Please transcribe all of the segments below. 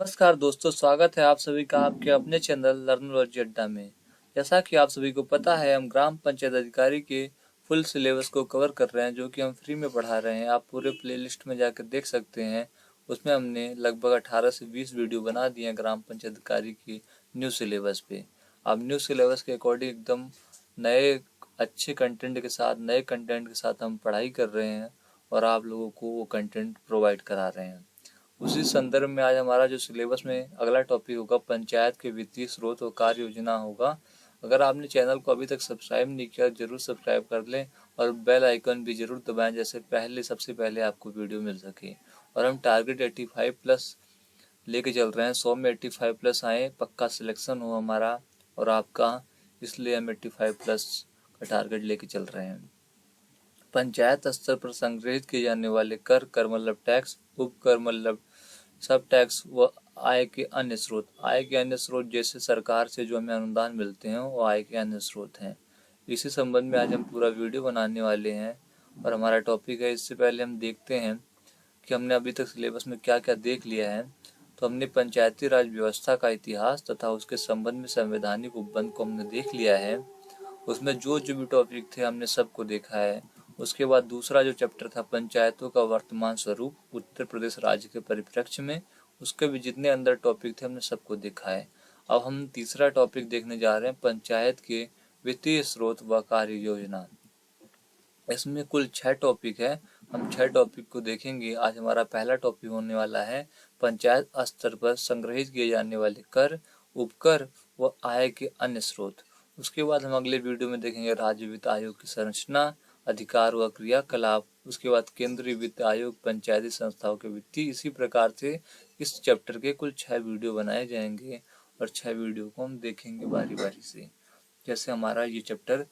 नमस्कार दोस्तों, स्वागत है आप सभी का आपके अपने चैनल लर्नोलॉजी अड्डा में। जैसा कि आप सभी को पता है, हम ग्राम पंचायत अधिकारी के फुल सिलेबस को कवर कर रहे हैं, जो कि हम फ्री में पढ़ा रहे हैं। आप पूरे प्लेलिस्ट में जाकर देख सकते हैं। उसमें हमने लगभग 18 से 20 वीडियो बना दिए हैं ग्राम पंचायत अधिकारी की न्यू सिलेबस पे। अब न्यू सिलेबस के अकॉर्डिंग एकदम नए अच्छे कंटेंट के साथ, नए कंटेंट के साथ हम पढ़ाई कर रहे हैं और आप लोगों को वो कंटेंट प्रोवाइड करा रहे हैं। उसी संदर्भ में आज हमारा जो सिलेबस में अगला टॉपिक होगा, पंचायत के वित्तीय स्रोत और कार्य योजना होगा। अगर आपने चैनल को अभी तक सब्सक्राइब नहीं किया, जरूर सब्सक्राइब कर लें और बेल आइकन भी जरूर दबाएं, जैसे सबसे पहले आपको वीडियो मिल सके। और हम टारगेट 85 प्लस लेके चल रहे हैं। 100 में 85 प्लस आए, पक्का सिलेक्शन हो हमारा और आपका, इसलिए हम 85 प्लस का टारगेट लेके चल रहे हैं। पंचायत स्तर पर संग्रहित किए जाने वाले कर मतलब टैक्स, उपकर मतलब सब टैक्स व आय के अन्य स्रोत। आय के अन्य स्रोत जैसे सरकार से जो हमें अनुदान मिलते हैं, वो आय के अन्य स्रोत हैं। इसी संबंध में आज हम पूरा वीडियो बनाने वाले हैं और हमारा टॉपिक है। इससे पहले हम देखते हैं कि हमने अभी तक सिलेबस में क्या क्या देख लिया है। तो हमने पंचायती राज व्यवस्था का इतिहास तथा उसके संबंध में संवैधानिक उपबंध को हमने देख लिया है। उसमें जो जो भी टॉपिक थे हमने सबको देखा है। उसके बाद दूसरा जो चैप्टर था, पंचायतों का वर्तमान स्वरूप उत्तर प्रदेश राज्य के परिप्रेक्ष्य में, उसके भी जितने अंदर टॉपिक थे हमने सबको देखा है। अब हम तीसरा टॉपिक देखने जा रहे हैं, पंचायत के वित्तीय स्रोत व कार्य योजना। इसमें कुल 6 टॉपिक है। हम 6 टॉपिक को देखेंगे। आज हमारा पहला टॉपिक होने वाला है पंचायत स्तर पर संग्रहित किए जाने वाले कर, उपकर व आय के अन्य स्रोत। उसके बाद हम अगले वीडियो में देखेंगे राज्य वित्त आयोग की संरचना, अधिकार व क्रियाकलाप। उसके बाद केंद्रीय वित्त आयोग, पंचायती संस्थाओं के वित्तीय। इसी प्रकार से इस चैप्टर के कुल 6 वीडियो बनाए जाएंगे और 6 वीडियो को हम देखेंगे बारी बारी से। जैसे हमारा ये चैप्टर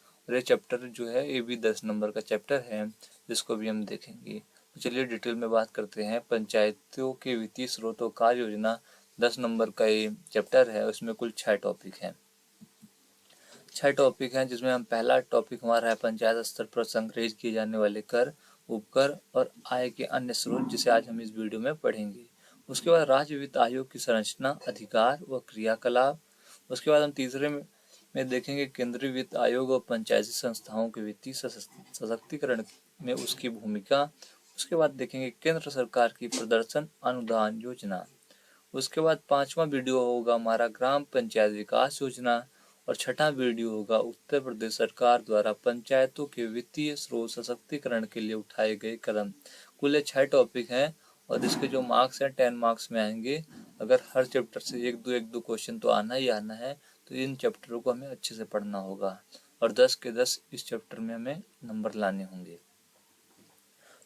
जो है, ये भी 10 नंबर का चैप्टर है, जिसको भी हम देखेंगे। तो चलिए डिटेल में बात करते हैं। पंचायतों के वित्तीय स्रोतों कार्य योजना 10 नंबर का ये चैप्टर है। उसमें कुल 6 टॉपिक हैं। 6 टॉपिक हैं, जिसमें हम पहला टॉपिक हमारा है पंचायत स्तर पर संग्रहित किए जाने वाले कर, उपकर और आय के अन्य स्रोत, जिसे आज हम इस वीडियो में पढ़ेंगे। उसके बाद राज्य वित्त आयोग की संरचना, अधिकार व क्रियाकलाप। उसके बाद हम तीसरे में देखेंगे केंद्रीय वित्त आयोग और पंचायती संस्थाओं के वित्तीय सशक्तिकरण में उसकी भूमिका। उसके बाद देखेंगे केंद्र सरकार की प्रदर्शन अनुदान योजना। उसके बाद 5वां वीडियो होगा हमारा ग्राम पंचायत विकास योजना और 6ठा वीडियो होगा उत्तर प्रदेश सरकार द्वारा पंचायतों के वित्तीय स्रोत सशक्तिकरण के लिए उठाए गए कदम। कुल 6 टॉपिक हैं और इसके जो मार्क्स हैं 10 मार्क्स में आएंगे। अगर हर चैप्टर से एक दो क्वेश्चन तो आना ही आना है, तो इन चैप्टरों को हमें अच्छे से पढ़ना होगा और 10 के 10 इस चैप्टर में हमें नंबर लाने होंगे।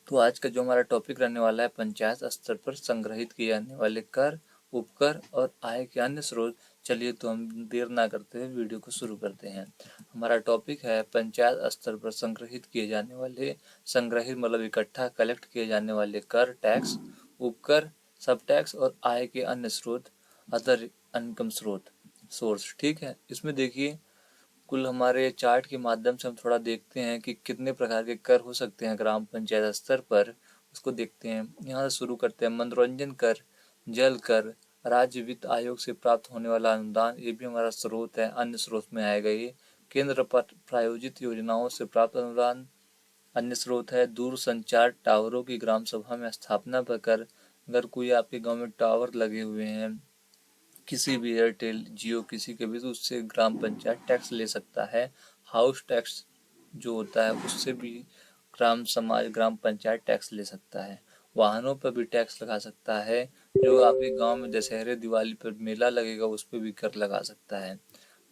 तो आज का जो हमारा टॉपिक रहने वाला है, पंचायत स्तर पर संग्रहित किए जाने वाले कर, उपकर और आय के अन्य स्रोत। चलिए, तो हम देर ना करते हुए वीडियो को शुरू करते हैं। हमारा टॉपिक है पंचायत स्तर पर संग्रहित किए जाने वाले, संग्रहित मतलब इकट्ठा कलेक्ट किए जाने वाले कर, टैक्स, उपकर, सब टैक्स और आय के अन्य स्रोत, अदर इनकम स्रोत, सोर्स। ठीक है, इसमें देखिए कुल हमारे चार्ट के माध्यम से हम थोड़ा देखते हैं कि कितने प्रकार के कर हो सकते हैं ग्राम पंचायत स्तर पर। उसको देखते हैं। यहाँ से शुरू करते हैं। मनोरंजन कर, जल कर, राज्य वित्त आयोग से प्राप्त होने वाला अनुदान, ये भी हमारा स्रोत है, अन्य स्रोत में आएगा ये। केंद्र पर प्रायोजित योजनाओं से प्राप्त अनुदान अन्य स्रोत है। दूर संचार टावरों की ग्राम सभा में स्थापना पर कर। अगर कोई आपके गांव में टावर लगे हुए हैं, किसी भी एयरटेल, जियो, किसी के भी, तो उससे ग्राम पंचायत टैक्स ले सकता है। हाउस टैक्स जो होता है, उससे भी ग्राम पंचायत टैक्स ले सकता है। वाहनों पर भी टैक्स लगा सकता है। जो आपके गांव में दशहरे दिवाली पर मेला लगेगा, उस पर भी कर लगा सकता है।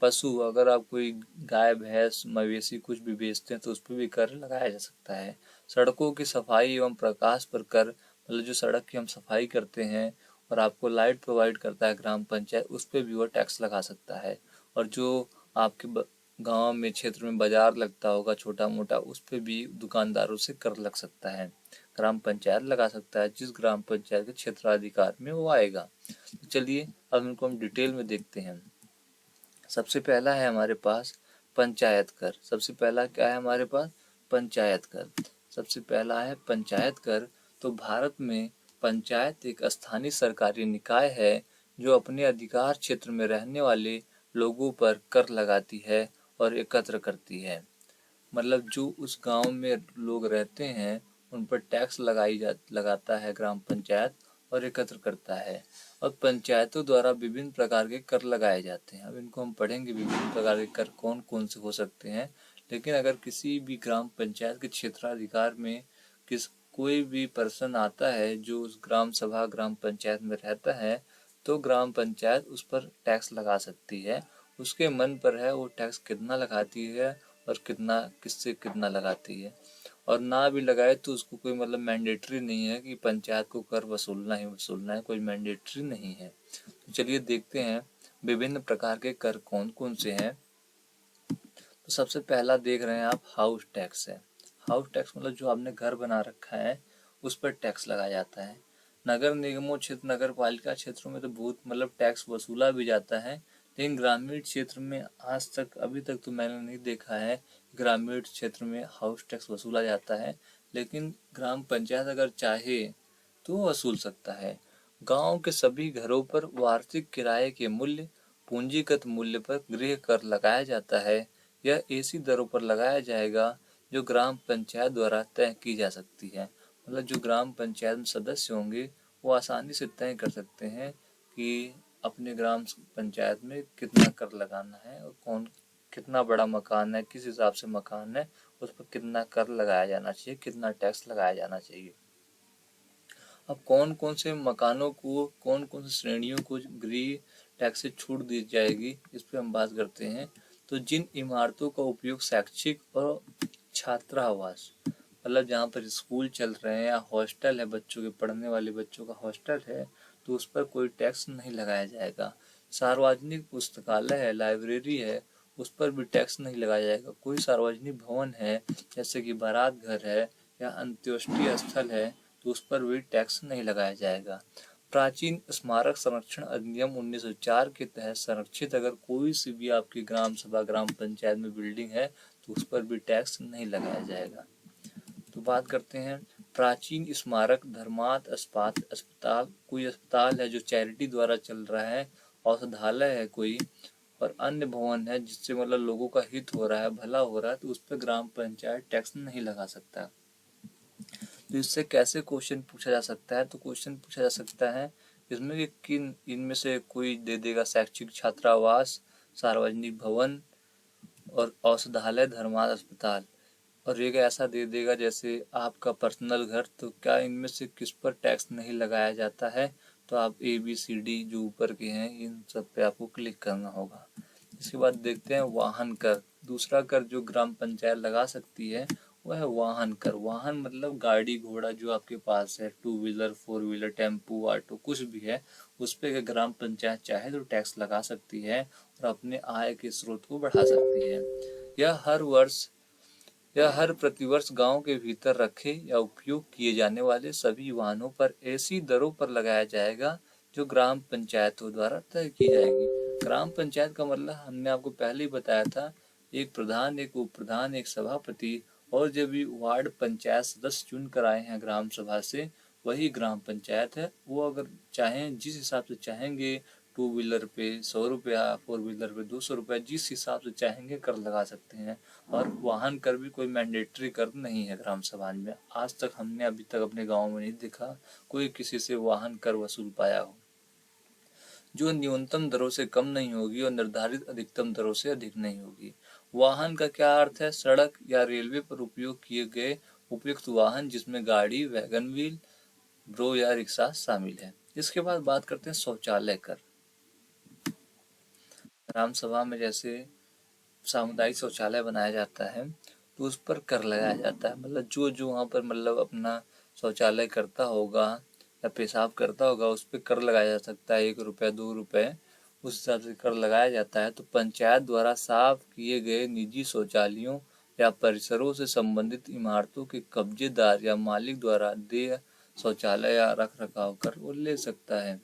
पशु, अगर आप कोई गाय भैंस मवेशी कुछ भी बेचते हैं, तो उस पर भी कर लगाया जा सकता है। सड़कों की सफाई एवं प्रकाश पर कर, मतलब जो सड़क की हम सफाई करते हैं और आपको लाइट प्रोवाइड करता है ग्राम पंचायत, उस पर भी वो टैक्स लगा सकता है। और जो आपके गांव में क्षेत्र में बाजार लगता होगा छोटा मोटा, उस पर भी दुकानदारों से कर लग सकता है। ग्राम पंचायत लगा सकता है, जिस ग्राम पंचायत के क्षेत्राधिकार में वो आएगा। तो चलिए अब इनको हम डिटेल में देखते हैं। सबसे पहला है हमारे पास पंचायत कर। सबसे पहला क्या है हमारे पास? पंचायत कर। सबसे पहला है पंचायत कर। तो भारत में पंचायत एक स्थानीय सरकारी निकाय है जो अपने अधिकार क्षेत्र में रहने वाले लोगों पर कर लगाती है और एकत्र करती है। मतलब जो उस गांव में लोग रहते हैं उन पर टैक्स लगाता है ग्राम पंचायत और एकत्र करता है। और पंचायतों द्वारा विभिन्न प्रकार के कर लगाए जाते हैं। अब इनको हम पढ़ेंगे, विभिन्न प्रकार के कर कौन कौन से हो सकते हैं। लेकिन अगर किसी भी ग्राम पंचायत के क्षेत्राधिकार में कोई भी पर्सन आता है जो उस ग्राम सभा ग्राम पंचायत में रहता है, तो ग्राम पंचायत उस पर टैक्स लगा सकती है। उसके मन पर है वो टैक्स कितना लगाती है और कितना किससे कितना लगाती है। और ना भी लगाए तो उसको कोई मतलब मैंडेटरी नहीं है कि पंचायत को कर वसूलना ही वसूलना है, कोई मैंडेटरी नहीं है। तो चलिए देखते हैं विभिन्न प्रकार के कर कौन कौन से हैं। तो सबसे पहला देख रहे हैं आप, हाउस टैक्स है। हाउस टैक्स मतलब जो आपने घर बना रखा है उस पर टैक्स लगाया जाता है। नगर निगमों क्षेत्र नगर पालिका क्षेत्रों में तो बहुत मतलब टैक्स वसूला भी जाता है, लेकिन ग्रामीण क्षेत्र में आज तक अभी तक तो मैंने नहीं देखा है ग्रामीण क्षेत्र में हाउस टैक्स वसूला जाता है। लेकिन ग्राम पंचायत अगर चाहे तो वसूल सकता है। गांव के सभी घरों पर वार्षिक किराए के मूल्य पूंजीगत मूल्य पर गृह कर लगाया जाता है। यह ऐसी दरों पर लगाया जाएगा जो ग्राम पंचायत द्वारा तय की जा सकती है। मतलब जो ग्राम पंचायत में सदस्य होंगे वो आसानी से तय कर सकते हैं कि अपने ग्राम पंचायत में कितना कर लगाना है और कौन कितना बड़ा मकान है, किस हिसाब से मकान है, उस पर कितना कर लगाया जाना चाहिए, कितना टैक्स लगाया जाना चाहिए। अब कौन कौन से मकानों को, कौन कौन सी श्रेणियों को गृह टैक्स से छूट दी जाएगी, इस पर हम बात करते हैं। तो जिन इमारतों का उपयोग शैक्षिक और छात्रावास मतलब जहाँ पर स्कूल चल रहे हैं या हॉस्टल है, बच्चों के पढ़ने वाले बच्चों का हॉस्टल है, तो उस पर कोई टैक्स नहीं लगाया जाएगा। सार्वजनिक पुस्तकालय है, लाइब्रेरी है, उस पर भी टैक्स नहीं लगाया जाएगा। कोई सार्वजनिक भवन है जैसे कि बारात घर है या अंत्येष्टि स्थल है, तो उस पर भी टैक्स नहीं लगाया जाएगा। प्राचीन स्मारक संरक्षण अधिनियम 1904 के तहत संरक्षित अगर कोई सी भी आपकी ग्राम सभा ग्राम पंचायत में बिल्डिंग है तो उस पर भी टैक्स नहीं लगाया जाएगा। तो बात करते हैं प्राचीन स्मारक, धर्मार्थ अस्पताल, कोई अस्पताल है जो चैरिटी द्वारा चल रहा है, औषधालय है कोई, और अन्य भवन है जिससे मतलब लोगों का हित हो रहा है, भला हो रहा है, तो उस पर ग्राम पंचायत टैक्स नहीं लगा सकता। तो इससे कैसे क्वेश्चन पूछा जा सकता है, तो क्वेश्चन पूछा जा सकता है इसमें कि किन इनमें से कोई दे देगा शैक्षिक, छात्रावास, सार्वजनिक भवन और औषधालय, धर्मार्थ अस्पताल, और एक ऐसा दे देगा जैसे आपका पर्सनल घर। तो क्या इनमें से किस पर टैक्स नहीं लगाया जाता है, तो आप ABCD जो ऊपर के हैं इन सब पे आपको क्लिक करना होगा। इसके बाद देखते हैं वाहन कर। दूसरा कर जो ग्राम पंचायत लगा सकती है वह है वाहन कर। वाहन मतलब गाड़ी घोड़ा जो आपके पास है, 2 व्हीलर 4 व्हीलर, टेम्पू, ऑटो, कुछ भी है, उस पर ग्राम पंचायत चाहे तो टैक्स लगा सकती है और अपने आय के स्रोत को बढ़ा सकती है। यह हर प्रतिवर्ष गांव के भीतर रखे या उपयोग किए जाने वाले सभी वाहनों पर ऐसी दरों पर लगाया जाएगा जो ग्राम पंचायतों द्वारा तय की जाएगी। ग्राम पंचायत का मतलब हमने आपको पहले ही बताया था, एक प्रधान, एक उप प्रधान, एक सभापति, और जब भी वार्ड पंचायत सदस्य चुन कर आए हैं ग्राम सभा से, वही ग्राम पंचायत है। वो अगर चाहें, जिस हिसाब से चाहेंगे, 2 व्हीलर पे 100 रुपया, 4 व्हीलर पे 200 रुपया, जिस हिसाब से चाहेंगे कर लगा सकते हैं। और वाहन कर भी कोई मैंडेटरी कर नहीं है ग्राम सभा में। आज तक हमने अभी तक अपने गांव में नहीं देखा कोई किसी से वाहन कर वसूल पाया हो, जो न्यूनतम दरों से कम नहीं होगी और निर्धारित अधिकतम दरों से अधिक नहीं होगी। वाहन का क्या अर्थ है? सड़क या रेलवे पर उपयोग किए गए उपयुक्त वाहन जिसमें गाड़ी, वैगन व्हील, ब्रो या रिक्शा शामिल है। इसके बाद बात करते हैं शौचालय कर। ग्राम सभा में जैसे सामुदायिक शौचालय बनाया जाता है तो उस पर कर लगाया जाता है। मतलब जो जो वहाँ पर मतलब अपना शौचालय करता होगा या पेशाब करता होगा उस पर कर लगाया जा सकता है, 1 रुपया 2 रुपये, उस हिसाब से कर लगाया जाता है। तो पंचायत द्वारा साफ किए गए निजी शौचालयों या परिसरों से संबंधित इमारतों के कब्जेदार या मालिक द्वारा देय शौचालय या रख रखाव कर वो ले सकता है।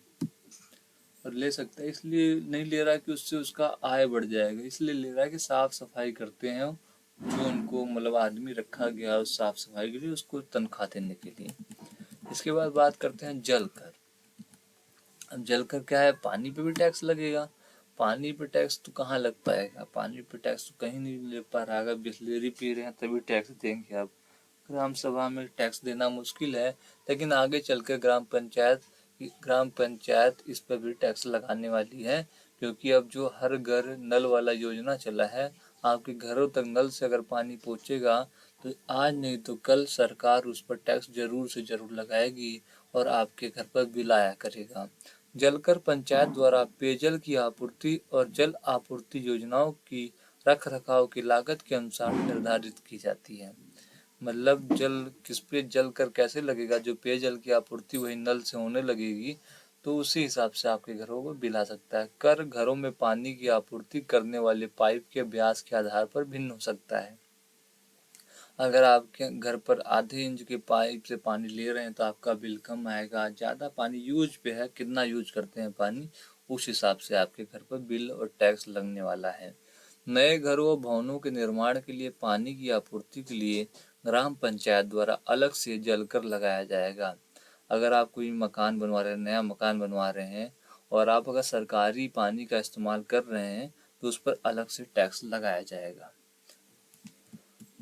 और ले सकता है इसलिए नहीं ले रहा कि उससे उसका आय बढ़ जाएगा, इसलिए ले रहा है कि साफ सफाई करते हैं जो उनको मतलब आदमी रखा गया उस साफ सफाई के लिए, उसको तनख्वाह देने के लिए। इसके बाद बात करते हैं जल कर। अब जलकर क्या है, पानी पे भी टैक्स लगेगा। पानी पे टैक्स तो कहाँ लग पाएगा, पानी पे टैक्स तो कहीं नहीं लग पा रहा है। बिस्लेरी पी रहे हैं तभी टैक्स देंगे आप। ग्राम सभा में टैक्स देना मुश्किल है, लेकिन आगे चलकर ग्राम पंचायत इस पर भी टैक्स लगाने वाली है, क्योंकि अब जो हर घर नल वाला योजना चला है, आपके घरों तक नल से अगर पानी पहुंचेगा तो आज नहीं तो कल सरकार उस पर टैक्स जरूर से जरूर लगाएगी और आपके घर पर बिल आया करेगा। जलकर पंचायत द्वारा पेयजल की आपूर्ति और जल आपूर्ति योजनाओं की रख रखाव की लागत के अनुसार निर्धारित की जाती है। मतलब जल किस पे जल कर कैसे लगेगा, जो पेयजल की आपूर्ति वही नल से होने लगेगी, तो उसी हिसाब से आपके घरों को बिल आ सकता है। कर घरों में पानी की आपूर्ति करने वाले पाइप के व्यास के आधार पर भिन्न हो सकता है। अगर आपके घर पर आधे इंच के पाइप से पानी ले रहे हैं तो आपका बिल कम आएगा। ज़्यादा पानी यूज पे है, कितना यूज करते हैं पानी, उस हिसाब से आपके घर पर बिल और टैक्स लगने वाला है। नए घरों और भवनों के निर्माण के लिए पानी की आपूर्ति के लिए ग्राम पंचायत द्वारा अलग से जल कर लगाया जाएगा। अगर आप कोई मकान बनवा रहे हैं, नया मकान बनवा रहे हैं और आप अगर सरकारी पानी का इस्तेमाल कर रहे हैं तो उस पर अलग से टैक्स लगाया जाएगा।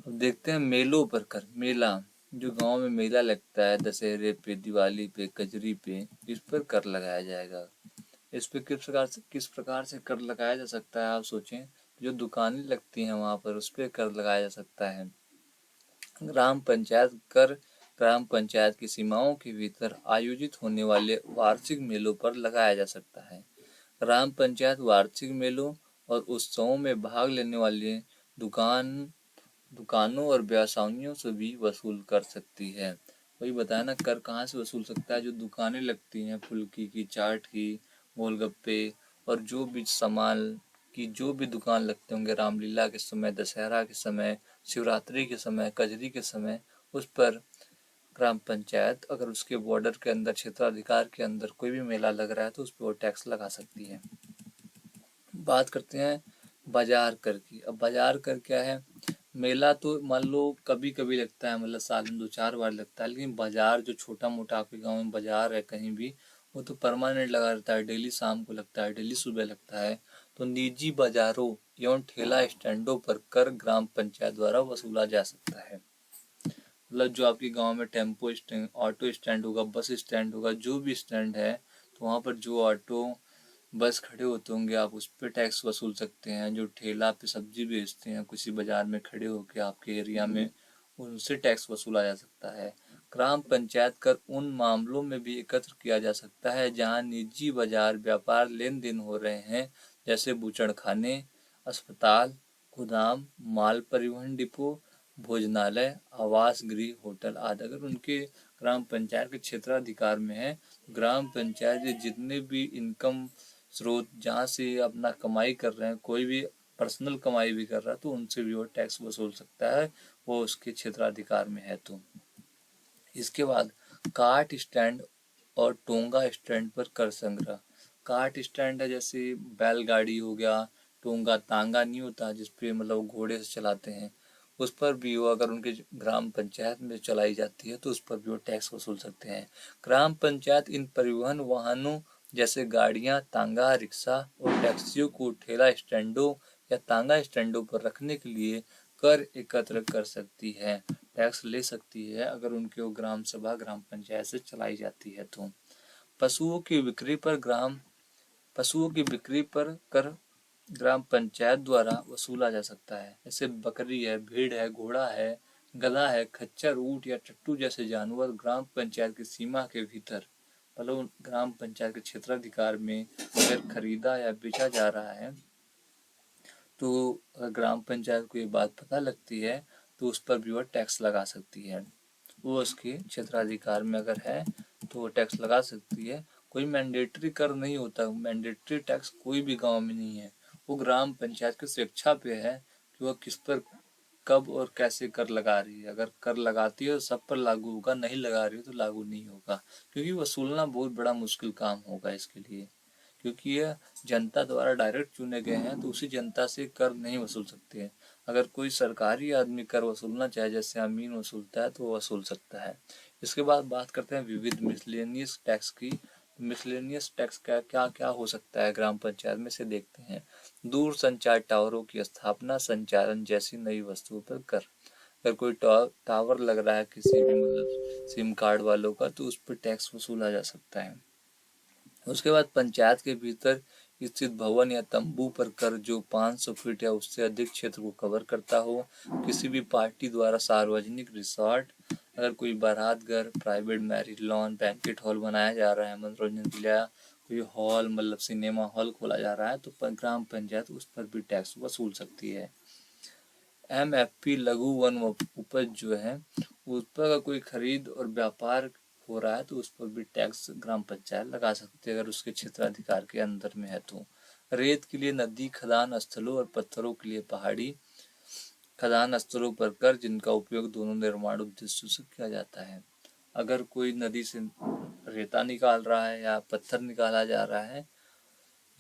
अब देखते हैं मेलों पर कर। मेला, जो गांव में मेला लगता है दशहरे पे, दिवाली पे, कजरी पे, इस पर कर लगाया जाएगा। इस पे किस प्रकार से कर लगाया जा सकता है, आप सोचें। जो दुकानें लगती हैं वहां पर, उस पर कर लगाया जा सकता है। ग्राम पंचायत कर ग्राम पंचायत की सीमाओं के भीतर आयोजित होने वाले वार्षिक मेलों पर लगाया जा सकता है। ग्राम पंचायत वार्षिक मेलों और उत्सवों में भाग लेने वाले दुकानों और व्यवसायियों से भी वसूल कर सकती है। वही बताया ना, कर कहाँ से वसूल सकता है, जो दुकानें लगती हैं फुल्की की, चाट की, गोलगप्पे और जो भी सामान की जो भी दुकान लगते होंगे रामलीला के समय, दशहरा के समय, शिवरात्रि के समय, कजरी के समय, उस पर ग्राम पंचायत अगर उसके बॉर्डर के अंदर, क्षेत्राधिकार के अंदर कोई भी मेला लग रहा है तो उस पर वो टैक्स लगा सकती है। बात करते हैं बाजार कर की। अब बाजार कर क्या है, मेला तो मान लो कभी कभी लगता है, मतलब साल में 2-4 बार लगता है, लेकिन बाजार जो छोटा मोटा आपके गांव में बाजार है कहीं भी, वो तो परमानेंट लगा रहता है। डेली शाम को लगता है, डेली सुबह लगता है। तो निजी बाजारों एवं ठेला स्टैंडों पर कर ग्राम पंचायत द्वारा वसूला जा सकता है। मतलब जो आपके गांव में टेम्पो स्टैंड, ऑटो स्टैंड होगा, बस स्टैंड होगा, जो भी स्टैंड है, तो वहाँ पर जो ऑटो बस खड़े होते होंगे, आप उस पर टैक्स वसूल सकते हैं। जो ठेला पे सब्जी बेचते हैं किसी बाजार में खड़े होकर आपके एरिया में, उनसे टैक्स वसूला जा सकता है। ग्राम पंचायत कर उन मामलों में भी एकत्र किया जा सकता है जहां निजी बाजार व्यापार लेन देन हो रहे हैं, जैसे बूचड़खाने, अस्पताल, गोदाम, माल परिवहन डिपो, भोजनालय, आवास गृह, होटल आदि। अगर उनके ग्राम पंचायत के क्षेत्राधिकार में है, ग्राम पंचायत जितने भी इनकम स्रोत जहाँ से अपना कमाई कर रहे हैं, कोई भी पर्सनल कमाई भी कर रहा है, तो उनसे भी वो टैक्स वसूल सकता है, वो उसके क्षेत्राधिकार में है तो। इसके बाद काट स्टैंड और टोंगा स्टैंड पर कर संग्रह। काट स्टैंड है जैसे बैलगाड़ी हो गया, टोंगा तांगा नहीं होता जिसपे मतलब घोड़े से चलाते हैं, उस पर भी वो अगर उनके ग्राम पंचायत में चलाई जाती है तो उस पर भी वो टैक्स वसूल सकते हैं। ग्राम पंचायत इन परिवहन वाहनों जैसे गाड़ियां, तांगा, रिक्शा और टैक्सियों को ठेला स्टैंडों या तांगा स्टैंडों पर रखने के लिए कर एकत्र कर सकती है, टैक्स ले सकती है, अगर उनकी वो ग्राम सभा, ग्राम पंचायत से चलाई जाती है तो। पशुओं की बिक्री पर कर ग्राम पंचायत द्वारा वसूला जा सकता है। जैसे बकरी है, भेड़ है, घोड़ा है, गधा है, खच्चर, ऊंट या टट्टू जैसे जानवर ग्राम पंचायत की सीमा के भीतर, मतलब ग्राम पंचायत के क्षेत्राधिकार में अगर खरीदा या बेचा जा रहा है, तो अगर ग्राम पंचायत को ये बात पता लगती है तो उस पर भी वह टैक्स लगा सकती है। वो उसके क्षेत्राधिकार में अगर है तो वो टैक्स लगा सकती है। कोई मैंडेटरी कर नहीं होता, मैंडेटरी टैक्स कोई भी गांव में नहीं है। वो ग्राम पंचायत की स्वेच्छा पे है कि वह किस पर कब और कैसे कर लगा रही है। अगर कर लगाती है तो सब पर लागू होगा, नहीं लगा रही है तो लागू नहीं होगा, क्योंकि वसूलना बहुत बड़ा मुश्किल काम होगा इसके लिए, क्योंकि यह जनता द्वारा डायरेक्ट चुने गए हैं, तो उसी जनता से कर नहीं वसूल सकते हैं। अगर कोई सरकारी आदमी कर वसूलना चाहे, जैसे अमीन वसूलता है, तो वो वसूल सकता है। इसके बाद बात करते हैं विविध मिसलेनियस टैक्स की। मिसलेनियस टैक्स क्या क्या क्या हो सकता है ग्राम पंचायत में, से देखते हैं। दूर संचार टावरों की स्थापना, संचालन जैसी नई वस्तुओं पर कर। अगर कोई टावर लग रहा है किसी भी मतलब सिम कार्ड वालों का, तो उस पर टैक्स वसूला जा सकता है। उसके बाद पंचायत के भीतर स्थित भवन या तंबू पर कर, जो 500 फीट या उससे अधिक क्षेत्र को कवर करता हो। किसी भी पार्टी द्वारा सार्वजनिक रिसोर्ट, अगर कोई बारात घर, private marriage lawn, banquet hall बनाया जा रहा है मनोरंजन के लिए, कोई हॉल मतलब सिनेमा हॉल खोला जा रहा है, तो ग्राम पंचायत उस पर भी टैक्स वसूल सकती है। MFP लघु वन उपज जो है, उस पर कोई खरीद और व्यापार हो रहा है तो उस पर भी टैक्स ग्राम पंचायत लगा सकती है, अगर उसके क्षेत्राधिकार के अंदर में है तो। रेत के लिए नदी खदान स्थलों और पत्थरों के लिए पहाड़ी खदान स्थलों पर कर, जिनका उपयोग दोनों निर्माण उद्देश्यों से किया जाता है। अगर कोई नदी से रेता निकाल रहा है या पत्थर निकाला जा रहा है,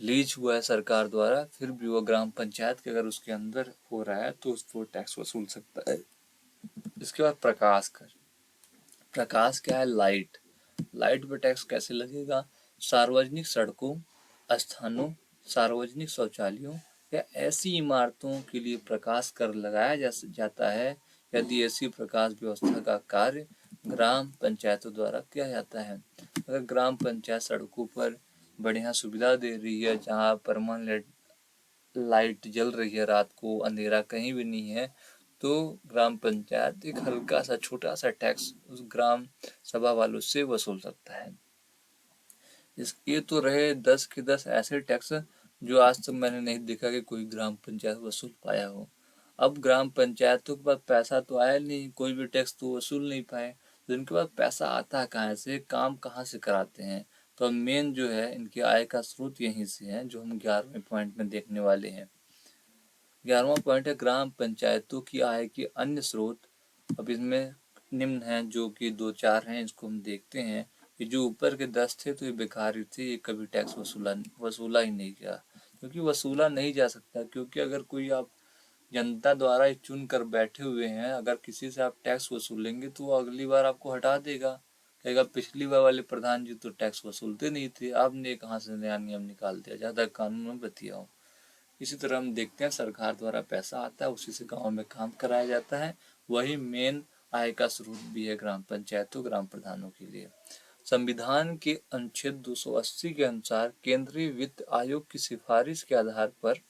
लीज हुआ है सरकार द्वारा, फिर भी वो ग्राम पंचायत के अगर उसके अंदर हो रहा है तो उस पर टैक्स वसूल सकता है। इसके बाद प्रकाश कर। प्रकाश क्या है? लाइट। लाइट पर टैक्स कैसे लगेगा? सार्वजनिक सड़कों, स्थानों, सार्वजनिक शौचालयों या ऐसी इमारतों के लिए प्रकाश कर लगाया जाता है यदि ऐसी प्रकाश व्यवस्था का कार्य ग्राम पंचायतों द्वारा किया जाता है। अगर ग्राम पंचायत सड़कों पर बढ़िया सुविधा दे रही है, जहाँ परमानेंट लाइट जल रही है, रात को अंधेरा कहीं भी नहीं है, तो ग्राम पंचायत एक हल्का सा छोटा सा टैक्स उस ग्राम सभा वालों से वसूल सकता है। ये तो रहे 10 के 10 ऐसे टैक्स जो आज तक मैंने नहीं देखा कि कोई ग्राम पंचायत वसूल पाया हो। अब ग्राम पंचायतों के पास पैसा तो आया नहीं, कोई भी टैक्स तो वसूल नहीं पाए, तो इनके पास पैसा आता है कहाँ से, काम कहाँ से कराते हैं? तो मेन जो है इनकी आय का स्रोत यहीं से है, जो हम 11वें पॉइंट में देखने वाले हैं। 11वां पॉइंट है ग्राम पंचायतों की आय के अन्य स्रोत। अब इसमें निम्न हैं, जो कि 2-4 हैं, इसको हम देखते हैं। ये जो ऊपर के 10 थे तो ये बेकार ही थे, ये कभी टैक्स वसूला ही नहीं गया, क्योंकि वसूला नहीं जा सकता। क्योंकि अगर कोई आप जनता द्वारा चुन कर बैठे हुए हैं, अगर किसी से आप टैक्स वसूलेंगे तो वो अगली बार आपको हटा देगा, कहेगा पिछली बार वाले प्रधान जी तो टैक्स वसूलते नहीं थे, आपने कहाँ से नया नियम निकाल दिया, ज़्यादा कानून में बतियाओ। इसी तरह हम देखते हैं सरकार द्वारा पैसा आता है, उसी से गांव में काम कराया जाता है, वही मेन आय का स्रोत भी है ग्राम पंचायतों ग्राम प्रधानों के लिए। संविधान के अनुच्छेद 280 के अनुसार केंद्रीय वित्त आयोग की सिफारिश के आधार पर,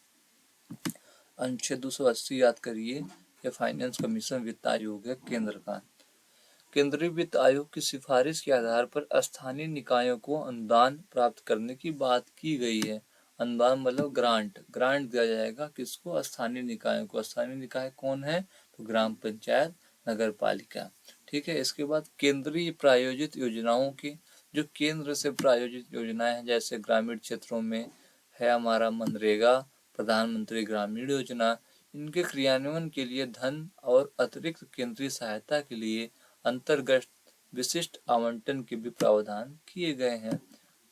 अनुच्छेद 280 याद करिए, यह फाइनेंस कमीशन वित्त आयोग है केंद्र का। केंद्रीय वित्त आयोग की सिफारिश के आधार पर स्थानीय निकायों को अनुदान प्राप्त करने की बात की गई है। अनुदान मतलब ग्रांट दिया जाएगा किसको? स्थानीय निकायों को। स्थानीय निकाय कौन है? तो ग्राम पंचायत, नगर पालिका। ठीक है। इसके बाद केंद्रीय प्रायोजित योजनाओं की, जो केंद्र से प्रायोजित योजनाएं हैं, जैसे ग्रामीण क्षेत्रों में है हमारा मनरेगा, प्रधानमंत्री ग्रामीण योजना, इनके क्रियान्वयन के लिए धन और अतिरिक्त केंद्रीय सहायता के लिए अंतर्गत विशिष्ट आवंटन के भी प्रावधान किए गए हैं।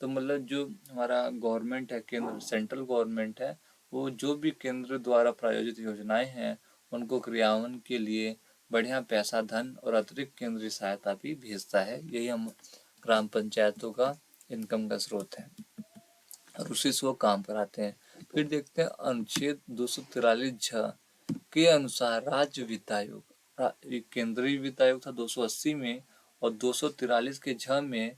तो मतलब जो हमारा गवर्नमेंट है, केंद्र सेंट्रल गवर्नमेंट है, वो जो भी केंद्र द्वारा प्रायोजित योजनाएं हैं उनको क्रियान्वयन के लिए बढ़िया पैसा, धन और अतिरिक्त केंद्रीय सहायता भी भेजता है। यही हम ग्राम पंचायतों का इनकम का स्रोत है और उसी से वो काम कराते हैं। फिर देखते हैं अनुच्छेद 243 के अनुसार राज्य वित्त आयोग, केंद्रीय वित्त आयोग था 280 में, और 243 के में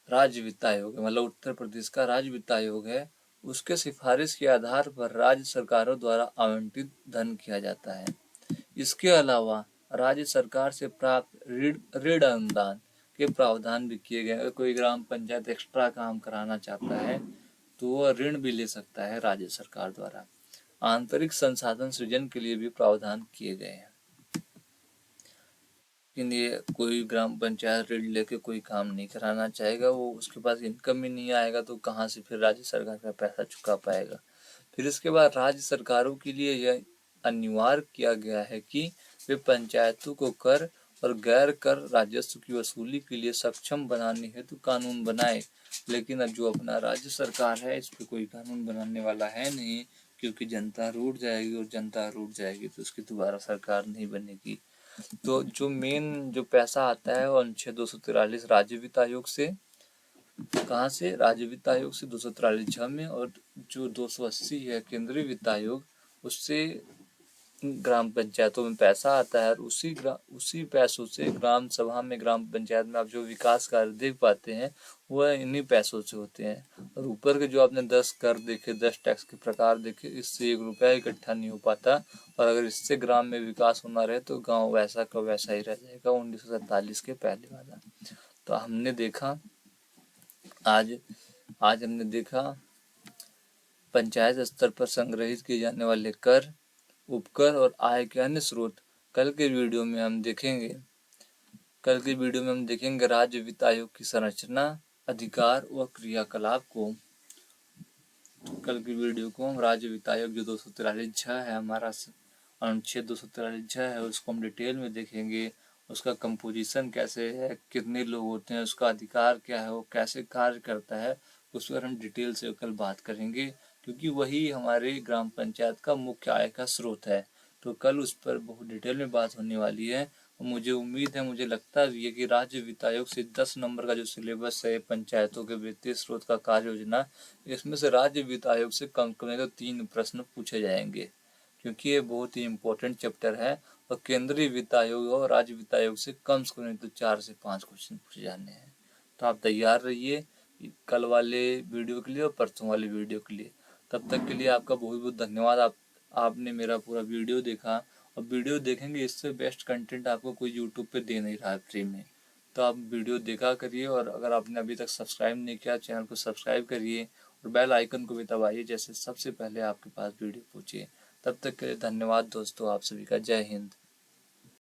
राज्य वित्त आयोग है, मतलब उत्तर प्रदेश का राज्य वित्त आयोग है। उसके सिफारिश के आधार पर राज्य सरकारों द्वारा आवंटित धन किया जाता है। इसके अलावा राज्य सरकार से प्राप्त ऋण अनुदान के प्रावधान भी किए गए। अगर कोई ग्राम पंचायत एक्स्ट्रा काम कराना चाहता है तो वह ऋण भी ले सकता है राज्य सरकार द्वारा। आंतरिक संसाधन सृजन के लिए भी प्रावधान किए गए हैं। लेकिन ये कोई ग्राम पंचायत ऋण लेके कोई काम नहीं कराना चाहेगा, वो उसके पास इनकम ही नहीं आएगा तो कहाँ से फिर राज्य सरकार का पैसा चुका पाएगा। फिर इसके बाद राज्य सरकारों के लिए यह अनिवार्य किया गया है कि वे पंचायतों को कर और गैर कर राजस्व की वसूली के लिए सक्षम बनाने हेतु कानून बनाए। लेकिन अब जो अपना राज्य सरकार है, इस पर कोई कानून बनाने वाला है नहीं, क्योंकि जनता रूठ जाएगी, और जनता रूठ जाएगी तो उसकी दोबारा सरकार नहीं बनेगी। तो जो मेन जो पैसा आता है वो अनुच्छेद 243 राज्य वित्त आयोग से, कहाँ से? राज्य वित्त आयोग से 243 में, और जो 280 है केंद्रीय वित्त आयोग, उससे ग्राम पंचायतों में पैसा आता है, और उसी पैसों से ग्राम सभा में, ग्राम पंचायत में आप जो विकास कार्य देख पाते हैं वह इन्हीं पैसों से होते हैं। और ऊपर के जो आपने 10 कर देखे, 10 टैक्स के प्रकार देखे, इससे 1 रुपया इकट्ठा नहीं हो पाता। और अगर इससे ग्राम में विकास होना रहे तो गांव वैसा का वैसा ही रह जाएगा, 1947 के पहले वाला। तो हमने देखा आज आज हमने देखा पंचायत स्तर पर संग्रहित किए जाने वाले कर, उपकर और आय के अन्य स्रोत। कल के वीडियो में हम देखेंगे राज्य वित्त आयोग की संरचना, अधिकार और क्रियाकलाप को। कल की वीडियो को हम राज्य वित्त आयोग जो 243 है, हमारा अनुच्छेद 243 है, उसको हम डिटेल में देखेंगे। उसका कंपोजिशन कैसे है, कितने लोग होते हैं, उसका अधिकार क्या है, वो कैसे कार्य करता है, उस पर हम डिटेल से कल बात करेंगे, क्योंकि वही हमारे ग्राम पंचायत का मुख्य आय का स्रोत है। तो कल उस पर बहुत डिटेल में बात होने वाली है। मुझे उम्मीद है, मुझे लगता भी है कि राज्य वित्त आयोग से 10 नंबर का जो सिलेबस है पंचायतों के वित्तीय स्रोत का कार्य योजना, इसमें से राज्य वित्त आयोग से कम तो 3 प्रश्न पूछे जाएंगे, क्योंकि ये बहुत ही इम्पोर्टेंट चैप्टर है। और केंद्रीय वित्त आयोग और राज्य वित्त आयोग से कम तो 4 से 5 क्वेश्चन पूछे जाने हैं। तो आप तैयार रहिए कल वाले वीडियो के लिए और परसों वाले वीडियो के लिए। तब तक के लिए आपका बहुत बहुत धन्यवाद। आपने मेरा पूरा वीडियो देखा, और वीडियो देखेंगे, इससे बेस्ट कंटेंट आपको कोई यूट्यूब पे दे नहीं रहा है फ्री में। तो आप वीडियो देखा करिए, और अगर आपने अभी तक सब्सक्राइब नहीं किया चैनल को सब्सक्राइब करिए, और बेल आइकन को भी दबाइए, जैसे सबसे पहले आपके पास वीडियो पहुंचे। तब तक के लिए धन्यवाद दोस्तों, आप सभी का जय हिंद।